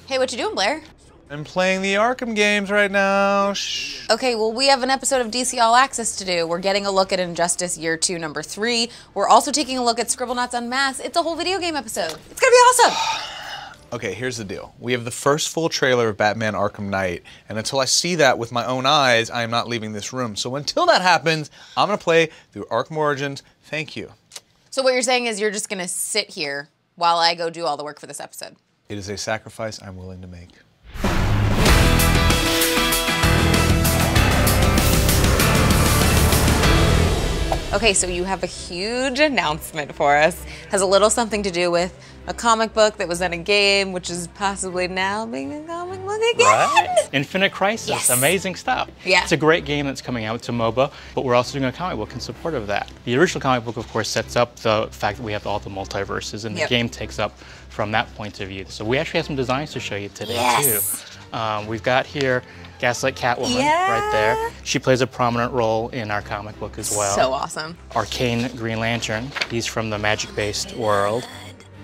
Hey, what you doing, Blair? I'm playing the Arkham games right now. Shh. Okay, well, we have an episode of DC All Access to do. We're getting a look at Injustice Year 2, Number 3. We're also taking a look at Scribblenauts Unmasked. It's a whole video game episode. It's gonna be awesome! Okay, here's the deal. We have the first full trailer of Batman Arkham Knight, and until I see that with my own eyes, I am not leaving this room. So until that happens, I'm gonna play through Arkham Origins. Thank you. So what you're saying is you're just gonna sit here while I go do all the work for this episode? It is a sacrifice I'm willing to make. Okay, so you have a huge announcement for us. Has a little something to do with a comic book that was in a game, which is possibly now being a comic book again. Right? Infinite Crisis, yes. Amazing stuff. Yeah. It's a great game that's coming out. It's a MOBA, but we're also doing a comic book in support of that. The original comic book, of course, sets up the fact that we have all the multiverses, and the game takes up from that point of view. So we actually have some designs to show you today, too. We've got here Gaslight Catwoman right there. She plays a prominent role in our comic book as well. So awesome. Arcane Green Lantern. He's from the magic-based world.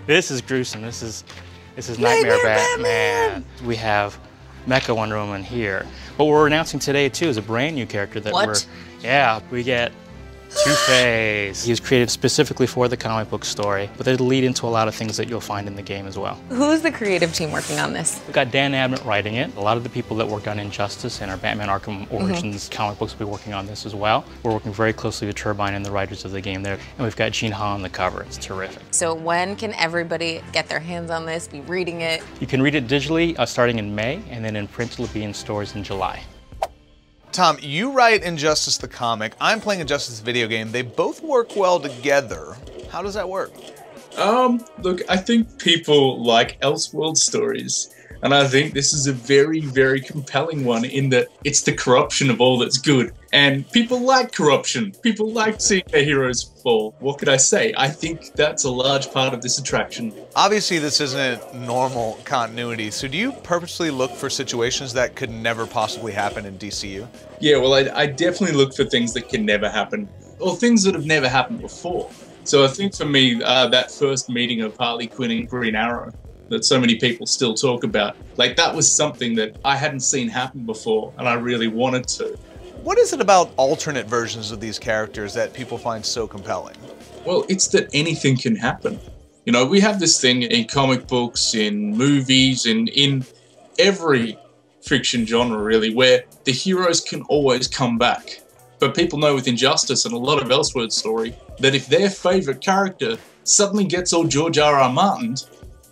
This is gruesome. This is Nightmare Batman. We have Mecha Wonder Woman here. What we're announcing today too is a brand new character that we get Two-Face. He was created specifically for the comic book story, but it'll lead into a lot of things that you'll find in the game as well. Who's the creative team working on this? We've got Dan Abnett writing it. A lot of the people that worked on Injustice and our Batman Arkham Origins comic books will be working on this as well. We're working very closely with Turbine and the writers of the game there, and we've got Gene Ha on the cover. It's terrific. So when can everybody get their hands on this, be reading it? You can read it digitally starting in May, and then in print it'll be in stores in July. Tom, you write Injustice the comic. I'm playing Injustice the video game. They both work well together. How does that work? Look, I think people like Elseworld stories, and I think this is a very, very compelling one in that it's the corruption of all that's good. And people like corruption. People like seeing their heroes fall. What could I say? I think that's a large part of this attraction. Obviously, this isn't normal continuity, so do you purposely look for situations that could never possibly happen in DCU? Yeah, well, I definitely look for things that can never happen, or things that have never happened before. So I think for me, that first meeting of Harley Quinn and Green Arrow that so many people still talk about, like that was something that I hadn't seen happen before, and I really wanted to. What is it about alternate versions of these characters that people find so compelling? Well, it's that anything can happen. You know, we have this thing in comic books, in movies, in every fiction genre really, where the heroes can always come back. But people know with Injustice and a lot of Elseworld story that if their favorite character suddenly gets all George R.R. Martin,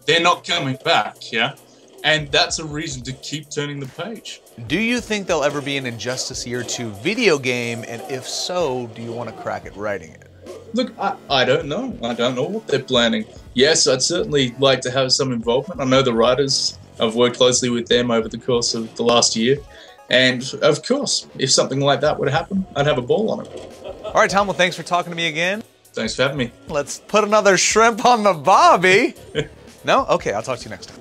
they're not coming back, yeah? And that's a reason to keep turning the page. Do you think there'll ever be an Injustice Year 2 video game? And if so, do you want to crack at writing it? Look, I don't know. I don't know what they're planning. Yes, I'd certainly like to have some involvement. I know the writers. I've worked closely with them over the course of the last year. And of course, if something like that would happen, I'd have a ball on it. All right, Tom, well, thanks for talking to me again. Thanks for having me. Let's put another shrimp on the bobby. No? Okay, I'll talk to you next time.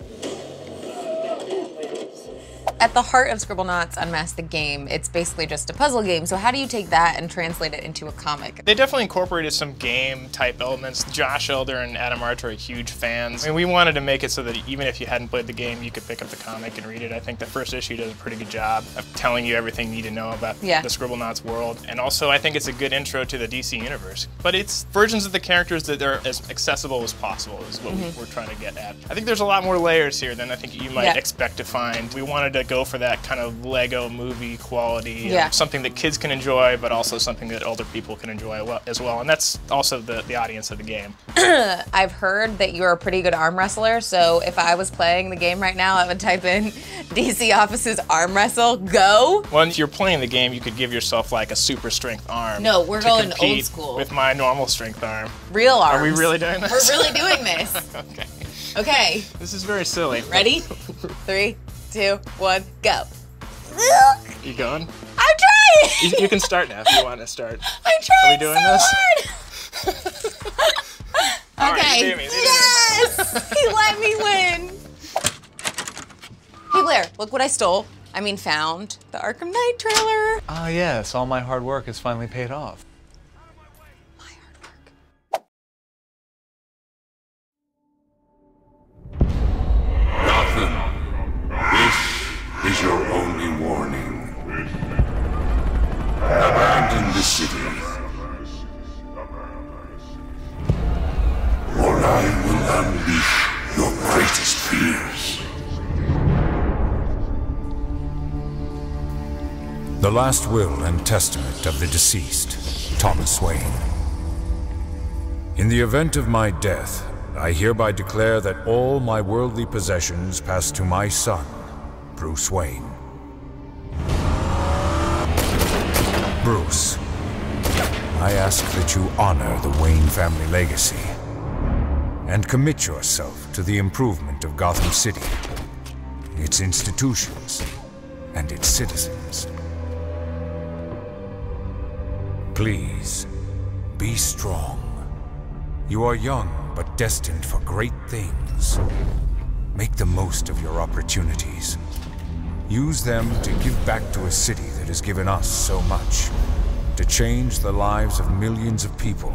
At the heart of Scribblenauts Unmasked the game, it's basically just a puzzle game. So how do you take that and translate it into a comic? They definitely incorporated some game-type elements. Josh Elder and Adam Art are huge fans. I mean, we wanted to make it so that even if you hadn't played the game, you could pick up the comic and read it. I think the first issue does a pretty good job of telling you everything you need to know about the Scribblenauts world. And also, I think it's a good intro to the DC universe. But it's versions of the characters that are as accessible as possible is what we're trying to get at. I think there's a lot more layers here than I think you might expect to find. We wanted to go for that kind of Lego movie quality, something that kids can enjoy, but also something that older people can enjoy as well. And that's also the audience of the game. I've heard that you're a pretty good arm wrestler, so if I was playing the game right now, I would type in DC Office's arm wrestle, go. Once you're playing the game, you could give yourself like a super strength arm. No, we're going old school. With my normal strength arm. Real arms. Are we really doing this? We're really doing this. Okay. Okay. This is very silly. Ready? 3, 2, 1, go. You going? I'm trying! You can start now if you want to start. I'm trying. Are we doing this? Okay. Yes! He let me win. Hey Blair, look what I stole. I mean found. The Arkham Knight trailer. Ah yes, all my hard work has finally paid off. My hard work. Gotham I will unleash your greatest fears. The last will and testament of the deceased, Thomas Wayne. In the event of my death, I hereby declare that all my worldly possessions pass to my son, Bruce Wayne. Bruce, I ask that you honor the Wayne family legacy and commit yourself to the improvement of Gotham City, its institutions, and its citizens. Please, be strong. You are young, but destined for great things. Make the most of your opportunities. Use them to give back to a city that has given us so much, to change the lives of millions of people.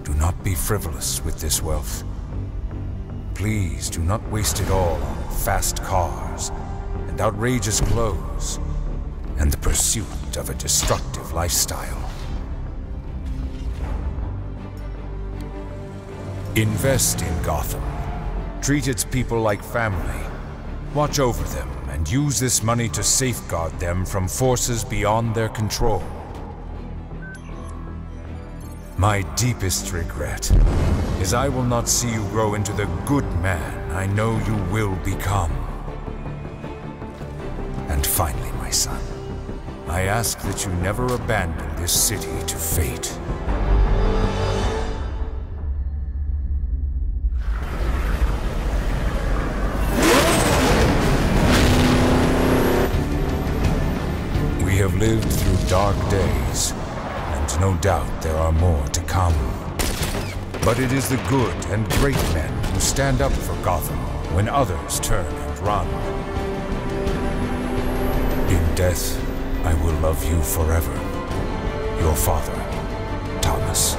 Do not be frivolous with this wealth. Please do not waste it all on fast cars and outrageous clothes and the pursuit of a destructive lifestyle. Invest in Gotham. Treat its people like family. Watch over them and use this money to safeguard them from forces beyond their control. My deepest regret is I will not see you grow into the good man I know you will become. And finally, my son, I ask that you never abandon this city to fate. We have lived through dark days, and no doubt there are more to come. But it is the good and great men who stand up for Gotham when others turn and run. In death, I will love you forever. Your father, Thomas.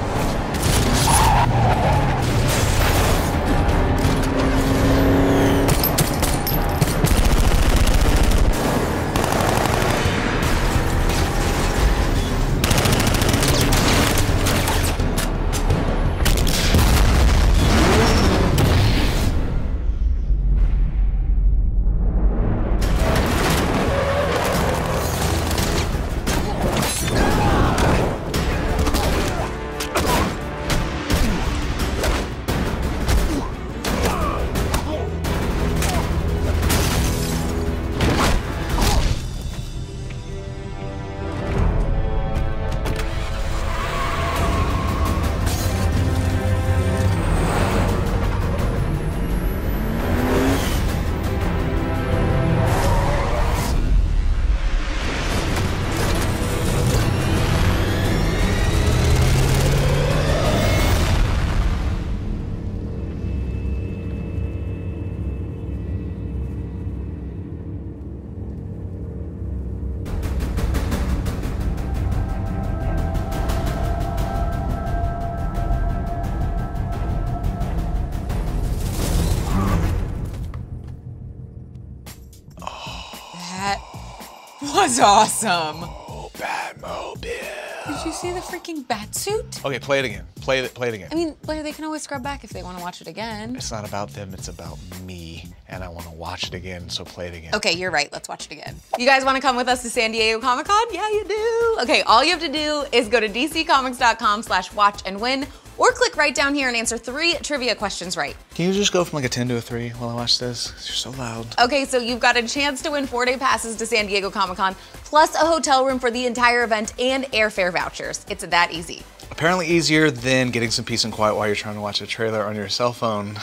Was awesome. Oh, Batmobile. Did you see the freaking bat suit? Okay, play it again. Play it again. I mean, Blair, they can always scrub back if they want to watch it again. It's not about them, it's about me. And I want to watch it again, so play it again. Okay, you're right. Let's watch it again. You guys want to come with us to San Diego Comic-Con? Yeah, you do. Okay, all you have to do is go to dccomics.com/watch-and-win or click right down here and answer 3 trivia questions right. Can you just go from like a 10 to a 3 while I watch this? You're so loud. Okay, so you've got a chance to win 4-day passes to San Diego Comic-Con, plus a hotel room for the entire event and airfare vouchers. It's that easy. Apparently easier than getting some peace and quiet while you're trying to watch a trailer on your cell phone.